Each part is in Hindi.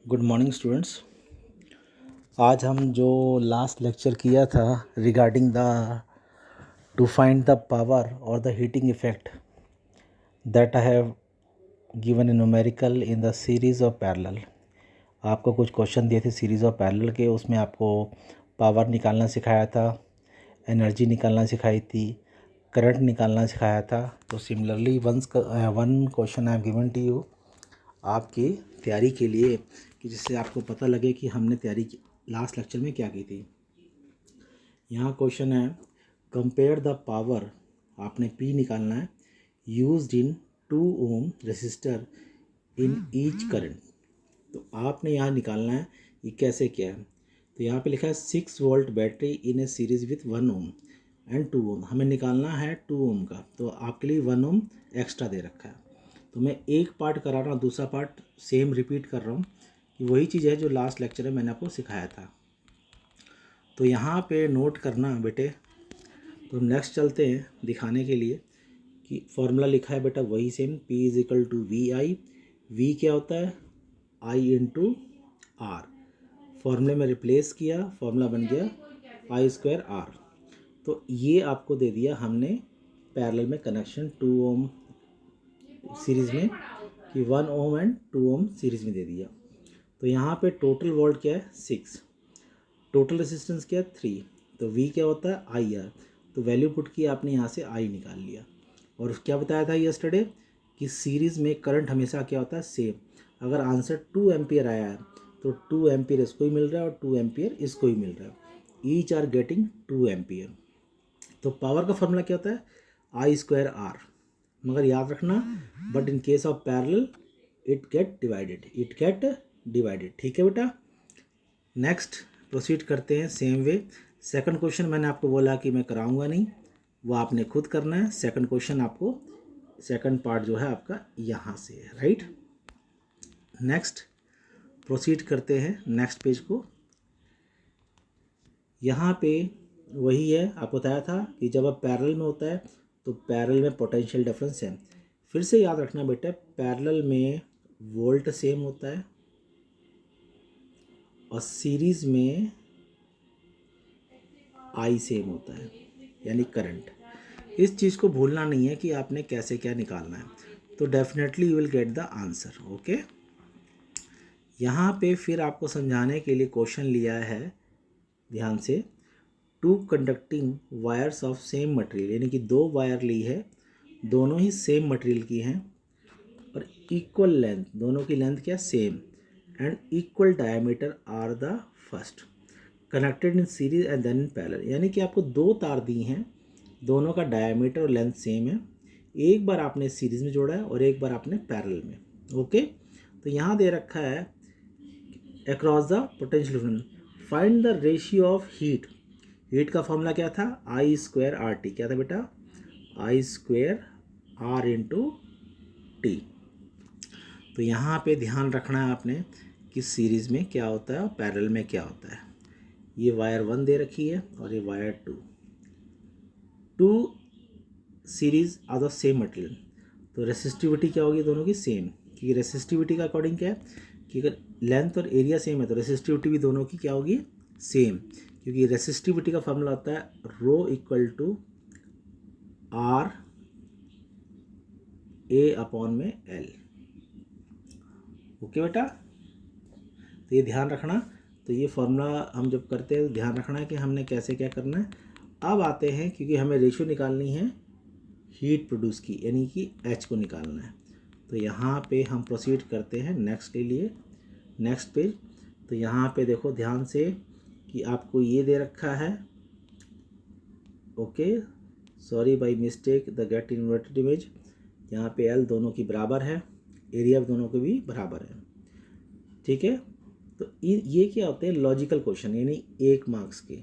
Good morning students. आज हम जो लास्ट लेक्चर किया था regarding the to find the power और the heating effect that I have given in numerical in the series of parallel. आपको कुछ क्वेश्चन दिए थे सीरीज़ ऑफ पैरेलल के, उसमें आपको पावर निकालना सिखाया था, एनर्जी निकालना सिखाई थी, करंट निकालना सिखाया था। तो similarly one question I have given to you आपकी तैयारी के लिए, कि जिससे आपको पता लगे कि हमने तैयारी लास्ट लेक्चर में क्या की थी। यहाँ क्वेश्चन है, कंपेयर द पावर, आपने P निकालना है, used in 2 ohm resistor in each current. तो आपने यहाँ निकालना है ये कैसे क्या है। तो यहाँ पे लिखा है 6 volt battery in A series with 1 ohm and 2 ओम। हमें निकालना है 2 ओम का, तो आपके लिए 1 ओम एक्स्ट्रा दे रखा है। तो मैं एक पार्ट करा रहा हूँ, दूसरा पार्ट सेम रिपीट कर रहा हूँ कि वही चीज़ है जो लास्ट लेक्चर में मैंने आपको सिखाया था। तो यहाँ पे नोट करना बेटे। तो नेक्स्ट चलते हैं दिखाने के लिए कि फॉर्मूला लिखा है बेटा वही same, P is equal to V I. V क्या होता है, I इंटू आर। फॉर्मूले में रिप्लेस किया, फॉर्मूला बन गया I स्क्वायर आर। तो ये आपको दे दिया हमने पैरेलल में कनेक्शन 2 ओम सीरीज़ में, कि 1 ओम एंड 2 ओम सीरीज़ में दे दिया। तो यहाँ पे टोटल वोल्ट क्या है 6, टोटल रेसिस्टेंस क्या है 3। तो V क्या होता है आई आर। तो वैल्यू पुट की आपने यहाँ से I निकाल लिया। और क्या बताया था यस्टरडे कि सीरीज़ में करंट हमेशा क्या होता है सेम। अगर आंसर 2 एम्पियर आया है तो 2 एम्पियर इसको ही मिल रहा है और 2 एम्पियर इसको ही मिल रहा है। Each are getting 2 ampere. तो पावर का फॉर्मूला क्या होता है I स्क्वायर आर। मगर याद रखना, but in case of parallel it get divided. ठीक है बेटा। नेक्स्ट प्रोसीड करते हैं सेम वे। सेकंड क्वेश्चन मैंने आपको बोला कि मैं कराऊंगा नहीं, वो आपने खुद करना है। सेकंड क्वेश्चन आपको, सेकंड पार्ट जो है आपका यहाँ से है, राइट। नेक्स्ट प्रोसीड करते हैं नेक्स्ट पेज को। यहाँ पे वही है, आपको बताया था कि जब आप पैरेलल में होता है तो पैरेलल में पोटेंशियल डिफरेंस है। फिर से याद रखना बेटा, पैरेलल में वोल्ट सेम होता है और सीरीज़ में I सेम होता है, यानी करंट। इस चीज़ को भूलना नहीं है कि आपने कैसे क्या निकालना है। तो definitely you will get the answer. Okay. यहाँ पे फिर आपको समझाने के लिए क्वेश्चन लिया है, ध्यान से। 2 conducting wires of same material, यानी कि 2 वायर ली है, दोनों ही सेम मटेरियल की हैं और इक्वल लेंथ, दोनों की लेंथ क्या same, and equal diameter are the first connected in series and then in parallel. यानी कि आपको 2 तार दी हैं, दोनों का डायमीटर और लेंथ सेम है। एक बार आपने सीरीज में जोड़ा है और एक बार आपने पैरेलल में। ओके। तो यहाँ दे रखा है across the potential difference find the ratio of heat. Heat का फॉर्मूला क्या था I स्क्वायर आर टी। क्या था बेटा I square R into T. तो यहाँ पे ध्यान रखना है आपने कि सीरीज़ में क्या होता है और पैरेलल में क्या होता है। ये वायर 1 दे रखी है और ये wire 2 series are the same material. तो रेसिस्टिविटी क्या होगी दोनों की सेम, क्योंकि रेसिस्टिविटी का अकॉर्डिंग क्या है कि अगर लेंथ और एरिया सेम है तो रेसिस्टिविटी भी दोनों की क्या होगी सेम, क्योंकि रेसिस्टिविटी का फॉर्मूला होता है rho equal to R A upon में एल। ओके बेटा। तो ये ध्यान रखना। तो ये फॉर्मूला हम जब करते हैं तो ध्यान रखना है कि हमने कैसे क्या करना है। अब आते हैं, क्योंकि हमें रेशियो निकालनी है हीट प्रोड्यूस की, यानी कि H को निकालना है। तो यहाँ पे हम प्रोसीड करते हैं नेक्स्ट के लिए, नेक्स्ट पेज। तो यहाँ पे देखो ध्यान से कि आपको ये दे रखा है। Okay, sorry by mistake the get inverted image. यहाँ पे L दोनों की बराबर है, एरिया दोनों के भी बराबर है। ठीक है। तो ये क्या होते हैं लॉजिकल क्वेश्चन, यानी 1 मार्क्स के।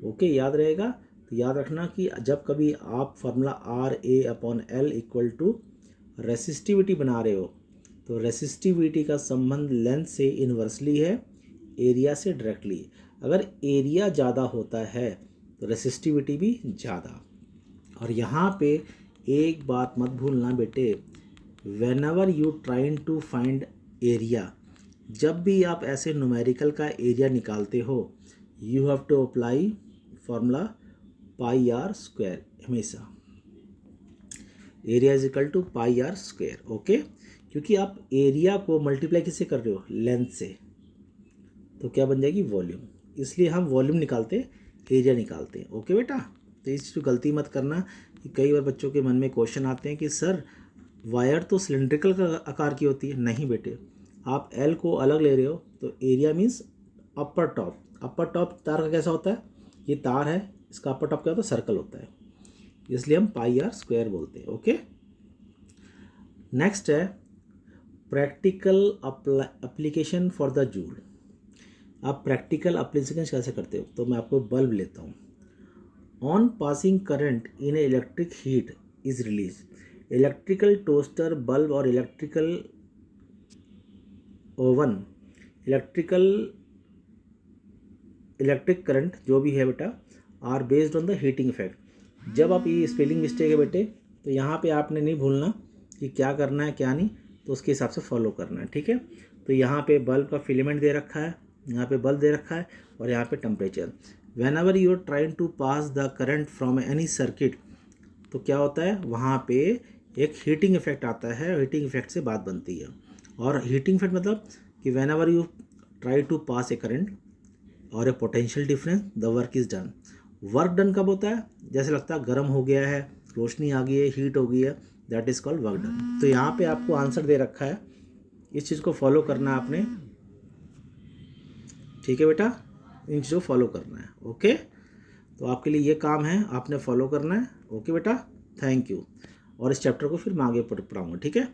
ओके, याद रहेगा। तो याद रखना कि जब कभी आप formula R A upon L equal to resistivity बना रहे हो तो रेसिस्टिविटी का संबंध लेंथ से इन्वर्सली है, एरिया से डायरेक्टली। अगर एरिया ज़्यादा होता है तो रेसिस्टिविटी भी ज़्यादा। और यहाँ पे एक बात मत भूलना बेटे, whenever you trying to find area, जब भी आप ऐसे न्यूमेरिकल का एरिया निकालते हो you have to apply formula pi r square हमेशा, area is equal to pi r square, okay. क्योंकि आप एरिया को मल्टीप्लाई किससे कर रहे हो, लेंथ से, तो क्या बन जाएगी, वॉल्यूम। इसलिए हम वॉल्यूम निकालते एरिया निकालते हैं, ओके बेटा। तो इस चीज़ को गलती मत करना कि कई बार बच्चों के मन में क्वेश्चन आते हैं कि सर वायर तो सिलेंड्रिकल का आकार की होती है। नहीं बेटे, आप एल को अलग ले रहे हो तो एरिया मीन्स अपर टॉप। अपर टॉप तार का कैसा होता है, ये तार है, इसका अपर टॉप क्या होता है, सर्कल होता है, इसलिए हम पाई आर स्क्वायर बोलते हैं, ओके। नेक्स्ट है practical application for the joule. आप प्रैक्टिकल एप्लीकेशन कैसे करते हो, तो मैं आपको बल्ब लेता हूँ। On passing current in a electric heat is release. Electrical toaster, bulb और इलेक्ट्रिकल ओवन, इलेक्ट्रिक करंट जो भी है बेटा are based on the heating effect. जब आप ये स्पेलिंग मिस्टेक है बेटे तो यहाँ पे आपने नहीं भूलना कि क्या करना है क्या नहीं, तो उसके हिसाब से फॉलो करना है, ठीक है। तो यहाँ पे बल्ब का फिलामेंट दे रखा है, यहाँ पे बल्ब दे रखा है और यहाँ पे temperature. Whenever you are trying to pass the current from any circuit, तो क्या होता है वहाँ पे एक हीटिंग इफेक्ट आता है, हीटिंग इफेक्ट से बात बनती है। और हीटिंग इफेक्ट मतलब कि whenever you try to pass a current और a potential difference the work is done. Work done कब होता है, जैसे लगता है गर्म हो गया है, रोशनी आ गई है, हीट हो गई है, that is called work done. तो यहाँ पे आपको आंसर दे रखा है, इस चीज़ को फॉलो करना है आपने, ठीक है बेटा, इन चीज़ों को फॉलो करना है, ओके। तो आपके लिए ये काम है, आपने फॉलो करना है, ओके बेटा, थैंक यू। और इस चैप्टर को फिर मैं आगे पढ़ाऊँगा, ठीक है।